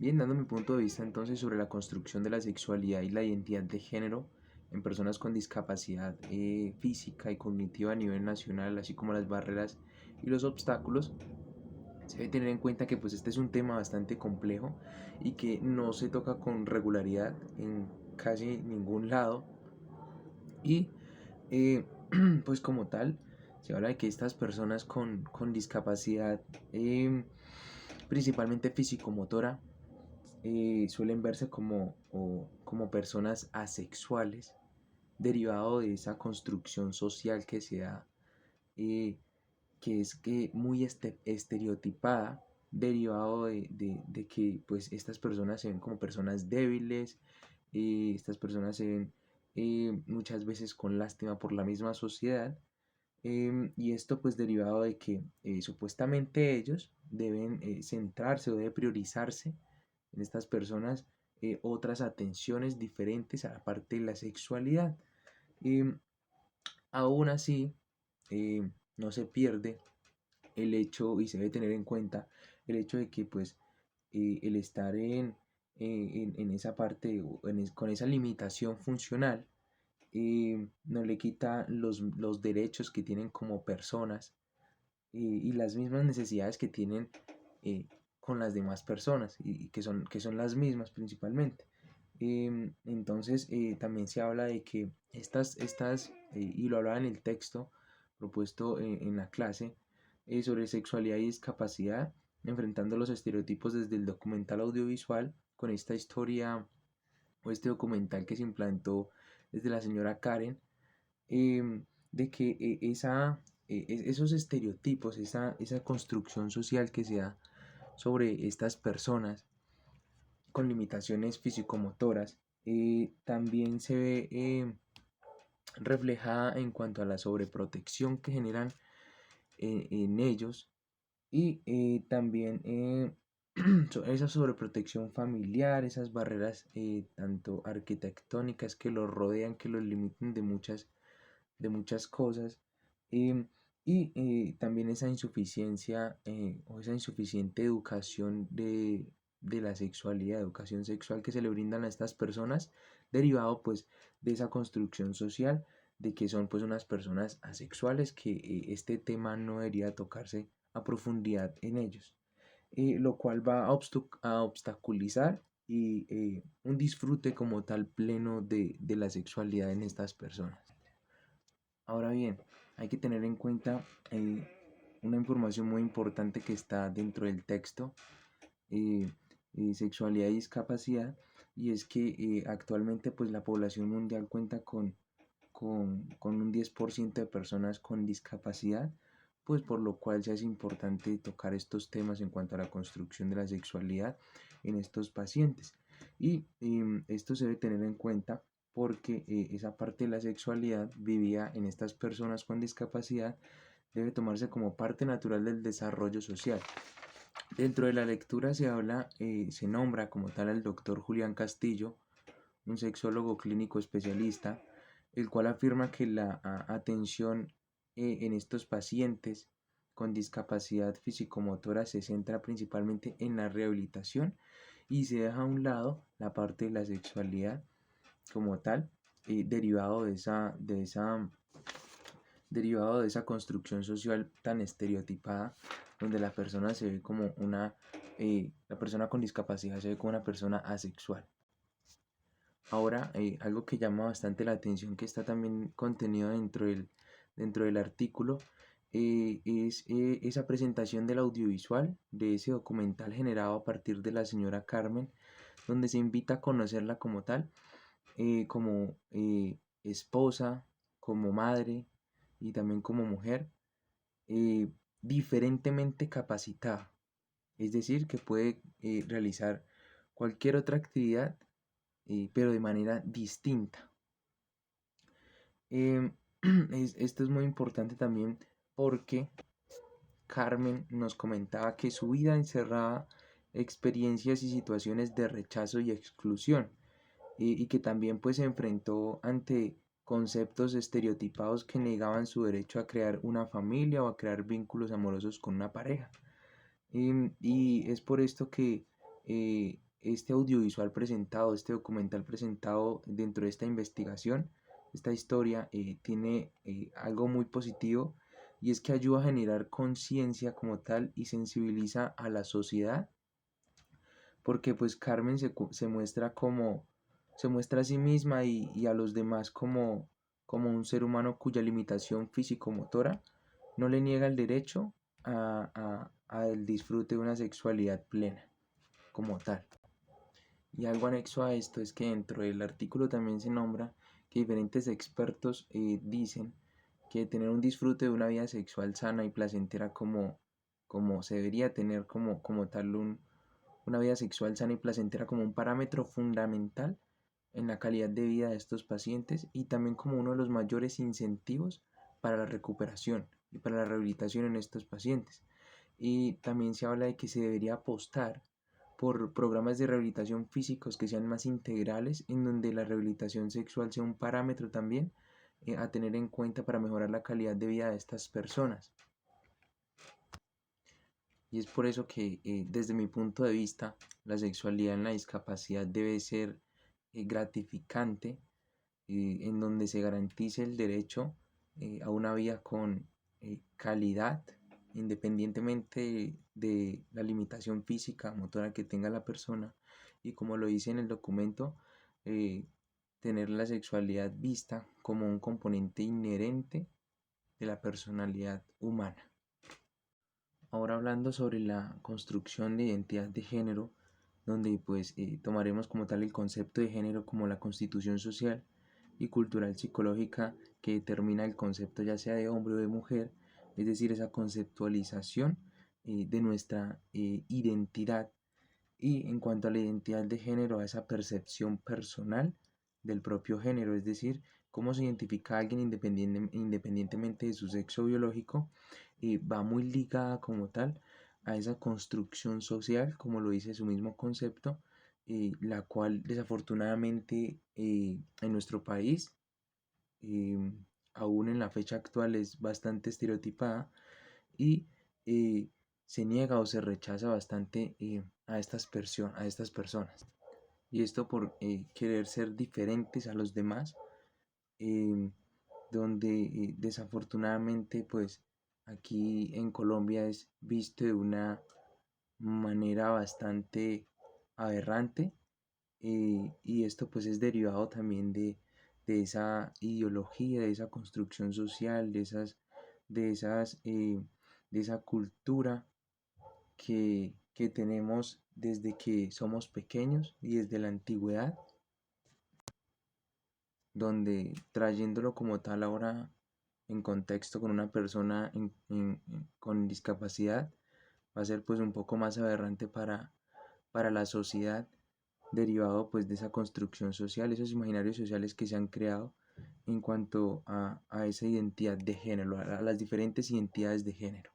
Bien, dando mi punto de vista entonces sobre la construcción de la sexualidad y la identidad de género en personas con discapacidad física y cognitiva a nivel nacional, así como las barreras y los obstáculos, se debe tener en cuenta que pues este es un tema bastante complejo y que no se toca con regularidad en casi ningún lado y eh, pues como tal se habla de que estas personas con discapacidad principalmente físico-motora suelen verse como personas asexuales, derivado de esa construcción social que se da, eh, que es que muy estereotipada, derivado de que pues estas personas se ven como personas débiles, estas personas se ven muchas veces con lástima por la misma sociedad, y esto pues derivado de que supuestamente ellos deben centrarse o debe priorizarse en estas personas otras atenciones diferentes a la parte de la sexualidad. Em, Aún así, no se pierde el hecho y se debe tener en cuenta el hecho de que pues el estar en esa parte con esa limitación funcional no le quita los derechos que tienen como personas y las mismas necesidades que tienen eh, con las demás personas y que son las mismas principalmente. Entonces también se habla de que y lo hablaba en el texto propuesto en la clase sobre sexualidad y discapacidad, enfrentando los estereotipos desde el documental audiovisual con esta historia o este documental que se implantó desde la señora Karen, de que esos estereotipos, esa construcción social que se da sobre estas personas con limitaciones fisicomotoras, también se ve reflejada en cuanto a la sobreprotección que generan en ellos y también esa sobreprotección familiar, esas barreras tanto arquitectónicas que los rodean, que los limitan de muchas cosas, em, y también esa insuficiencia o esa insuficiente educación de la sexualidad, educación sexual que se le brindan a estas personas, derivado pues de esa construcción social de que son pues unas personas asexuales, que este tema no debería tocarse a profundidad en ellos, lo cual va a obstaculizar y un disfrute como tal pleno de la sexualidad en estas personas. Ahora bien, hay que tener en cuenta una información muy importante que está dentro del texto, eh, sexualidad y discapacidad, y es que actualmente pues la población mundial cuenta con un 10% de personas con discapacidad, pues por lo cual ya es importante tocar estos temas en cuanto a la construcción de la sexualidad en estos pacientes. Y esto se debe tener en cuenta porque esa parte de la sexualidad vivida en estas personas con discapacidad debe tomarse como parte natural del desarrollo social. Dentro de la lectura se habla, se nombra como tal al doctor Julián Castillo, un sexólogo clínico especialista, el cual afirma que la atención en estos pacientes con discapacidad fisicomotora se centra principalmente en la rehabilitación y se deja a un lado la parte de la sexualidad como tal, derivado de esa construcción social tan estereotipada, donde la persona se ve como la persona con discapacidad se ve como una persona asexual. Ahora, algo que llama bastante la atención, que está también contenido dentro del artículo, es esa presentación del audiovisual de ese documental generado a partir de la señora Carmen, donde se invita a conocerla como tal, como esposa, como madre y también como mujer, eh, diferentemente capacitada. Es decir, que puede realizar cualquier otra actividad, pero de manera distinta. Em, Esto es muy importante también porque Carmen nos comentaba que su vida encerraba experiencias y situaciones de rechazo y exclusión, y que también pues se enfrentó ante conceptos estereotipados que negaban su derecho a crear una familia o a crear vínculos amorosos con una pareja. Y es por esto que este audiovisual presentado, este documental presentado dentro de esta investigación, esta historia, tiene algo muy positivo, y es que ayuda a generar conciencia como tal y sensibiliza a la sociedad, porque pues Carmen se muestra como, se muestra a sí misma y a los demás como un ser humano cuya limitación físico-motora no le niega el derecho a el disfrute de una sexualidad plena como tal. Y algo anexo a esto es que dentro del artículo también se nombra que diferentes expertos dicen que tener un disfrute de una vida sexual sana y placentera como se debería tener como tal una vida sexual sana y placentera como un parámetro fundamental en la calidad de vida de estos pacientes, y también como uno de los mayores incentivos para la recuperación y para la rehabilitación en estos pacientes. Y también se habla de que se debería apostar por programas de rehabilitación físicos que sean más integrales, en donde la rehabilitación sexual sea un parámetro también a tener en cuenta para mejorar la calidad de vida de estas personas. Y es por eso que desde mi punto de vista la sexualidad en la discapacidad debe ser gratificante, en donde se garantice el derecho a una vida con calidad, independientemente de la limitación física, motora que tenga la persona, y como lo dice en el documento, eh, tener la sexualidad vista como un componente inherente de la personalidad humana. Ahora hablando sobre la construcción de identidad de género, donde pues tomaremos como tal el concepto de género como la constitución social y cultural psicológica que determina el concepto ya sea de hombre o de mujer, es decir, esa conceptualización de nuestra identidad, y en cuanto a la identidad de género, a esa percepción personal del propio género, es decir, cómo se identifica a alguien independientemente de su sexo biológico, va muy ligada como tal a esa construcción social, como lo dice su mismo concepto, la cual desafortunadamente en nuestro país, eh, aún en la fecha actual, es bastante estereotipada, y eh, se niega o se rechaza bastante a estas personas. Y esto por querer ser diferentes a los demás, eh, donde desafortunadamente pues aquí en Colombia es visto de una manera bastante aberrante, y esto pues es derivado también de esa ideología, de esa construcción social, de esas, de esa cultura que tenemos desde que somos pequeños y desde la antigüedad, donde trayéndolo como tal ahora en contexto con una persona con discapacidad, va a ser pues un poco más aberrante para la sociedad, derivado pues de esa construcción social, esos imaginarios sociales que se han creado en cuanto a esa identidad de género, a las diferentes identidades de género.